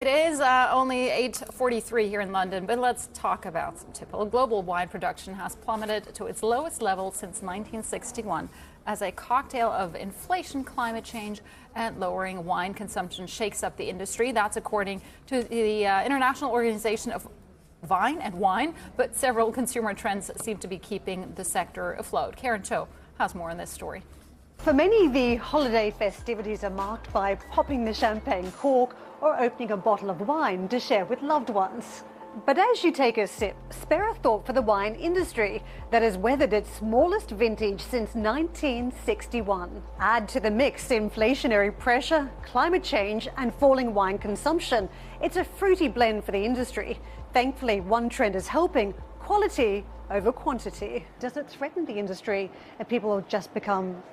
It is only 8:43 here in London, but let's talk about some typical. Global wine production has plummeted to its lowest level since 1961 as a cocktail of inflation, climate change, and lowering wine consumption shakes up the industry. That's according to the International Organization of Vine and Wine, but several consumer trends seem to be keeping the sector afloat. Karen Cho has more on this story. For many, the holiday festivities are marked by popping the champagne cork or opening a bottle of wine to share with loved ones. But as you take a sip, spare a thought for the wine industry that has weathered its smallest vintage since 1961. Add to the mix inflationary pressure, climate change, and falling wine consumption. It's a fruity blend for the industry. Thankfully, one trend is helping: quality over quantity. Does it threaten the industry if people will just become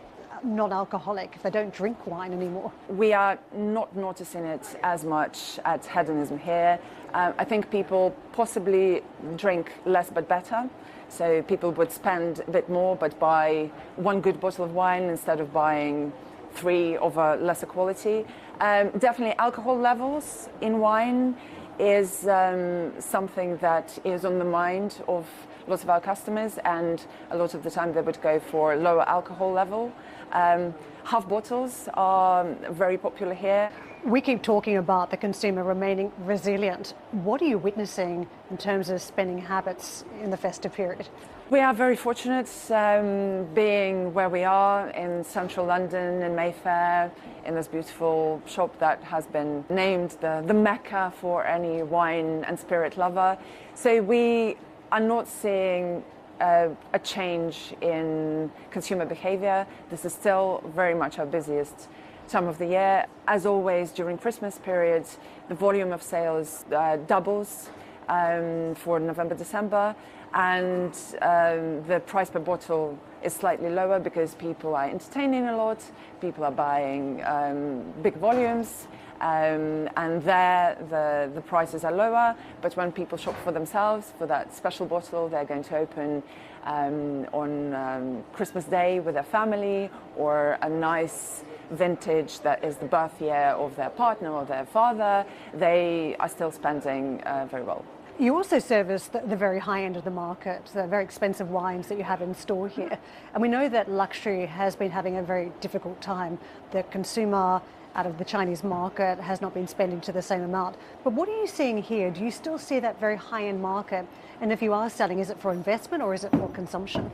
non-alcoholic if they don't drink wine anymore? We are not noticing it as much at Hedonism here. I think people possibly drink less but better. So people would spend a bit more but buy one good bottle of wine instead of buying three of a lesser quality. Definitely alcohol levels in wine is something that is on the mind of lots of our customers, and a lot of the time they would go for lower alcohol level. Half bottles are very popular here. We keep talking about the consumer remaining resilient. What are you witnessing in terms of spending habits in the festive period? We are very fortunate being where we are in central London, in Mayfair, in this beautiful shop that has been named the Mecca for any wine and spirit lover. So we are not seeing a change in consumer behavior. This is still very much our busiest time of the year. As always, during Christmas periods, the volume of sales doubles for November, December, and the price per bottle is slightly lower because people are entertaining a lot, people are buying big volumes, and there the prices are lower. But when people shop for themselves for that special bottle they're going to open on Christmas Day with their family, or a nice vintage that is the birth year of their partner or their father, they are still spending very well. You also service the very high end of the market, the very expensive wines that you have in store here. And we know that luxury has been having a very difficult time. The consumer out of the Chinese market has not been spending to the same amount. But what are you seeing here? Do you still see that very high-end market? And if you are selling, is it for investment or is it for consumption?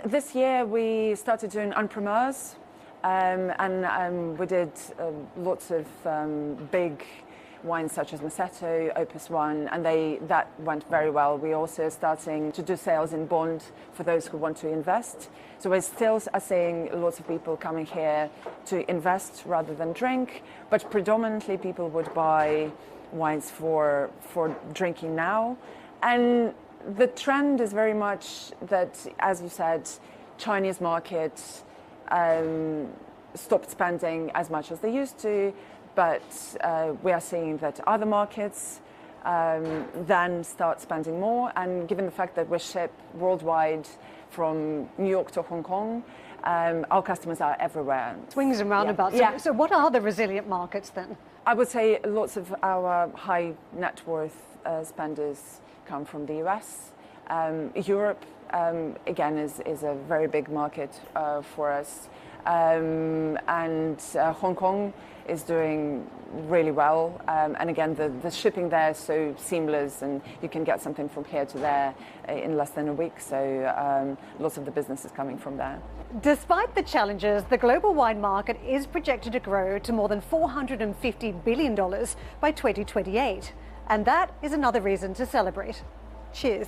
This year we started doing entrepreneurs, and we did lots of big wines such as Masetto, Opus One, and that went very well. We also are starting to do sales in bond for those who want to invest. So we still are seeing lots of people coming here to invest rather than drink, but predominantly people would buy wines for drinking now. And the trend is very much that, as you said, Chinese markets stopped spending as much as they used to, but we are seeing that other markets then start spending more. And given the fact that we ship worldwide from New York to Hong Kong, our customers are everywhere. Swings and roundabouts. Yeah. So what are the resilient markets then? I would say lots of our high net worth spenders come from the US. Europe, again, is a very big market for us. And Hong Kong is doing really well, and again the shipping there is so seamless, and you can get something from here to there in less than a week, so lots of the business is coming from there. Despite the challenges, the global wine market is projected to grow to more than $450 billion by 2028, and that is another reason to celebrate. Cheers.